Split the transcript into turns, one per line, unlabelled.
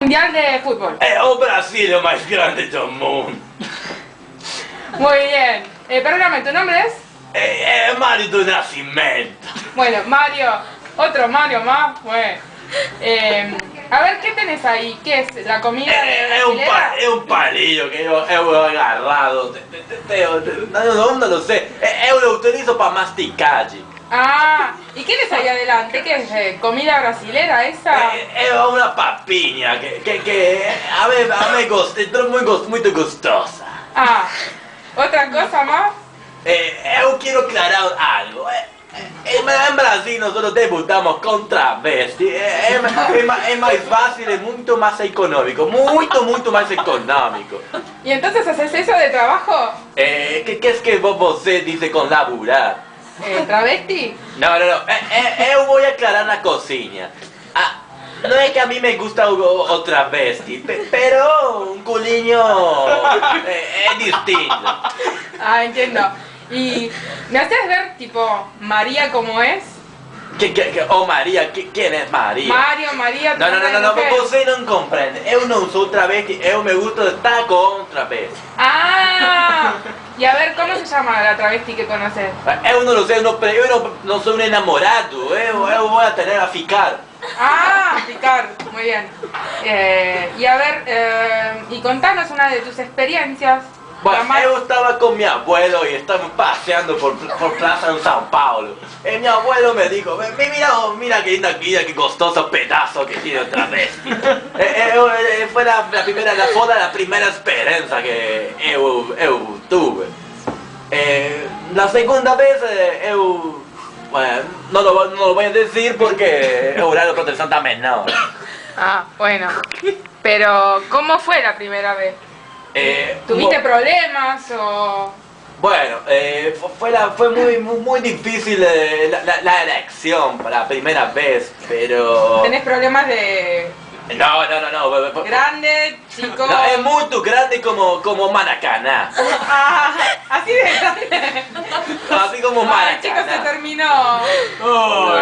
Mundial de fútbol.
O Brasil é o mais grande do mundo.
Muy bien. Perdóname, ¿tu nombre es?
É Mário do Nascimento.
Bueno, Mario. Otro Mario más. Bueno. A ver, ¿qué tenés ahí? ¿Qué es? ¿La comida brasilera?
É um palillo que eu agarrado. Não lo sei. Eu lo utilizo para masticar.
Ah, ¿y qué es ahí adelante? ¿Qué es? ¿Comida brasilera esa?
É uma papinha que a mí gosta, muito gostosa.
Ah, ¿otra cosa más?
Eu quero aclarar algo. Em Brasil nós debutamos com travesti. É mais fácil, é muito mais econômico. Muito mais econômico.
¿Y entonces haces eso de trabajo?
Que es que você dice con laburar?
¿Travesti?
No. Eu vou aclarar na cozinha. No es que a mí me gusta o travesti, pero un culiño es distinto.
Ah, entiendo. ¿Y me haces ver, tipo, María como es?
Oh, María, ¿quién es María?
Mario, María...
No, você não compreende. Eu não sou travesti, eu me gusta estar com travesti.
Ah, y a ver, ¿cómo se llama la travesti que conoces?
Eu não sei, eu não sou um enamorado, eu vou ter a ficar.
Ah, picar, muy bien. Y a ver, y contanos una de tus experiencias.
Bueno, eu estava com mi abuelo y estamos paseando por Plaza en São Paulo. Y mi abuelo me dijo, mira qué linda guía, qué costoso pedazo que tiene otra vez. Fue la primera experiencia que eu tuve. La segunda vez, bueno, no lo voy a decir porque el horario de protección está menor.
Ah, bueno. Pero, ¿cómo fue la primera vez? ¿Tuviste problemas o...?
Bueno, fue muy difícil la elección para la primera vez, pero...
¿Tenés problemas de...?
No.
¿Grande, chico?
No, es muy grande como Maracaná.
Ah, así de grande.
Así como Maracaná.
Chicos, se terminó.
Oh,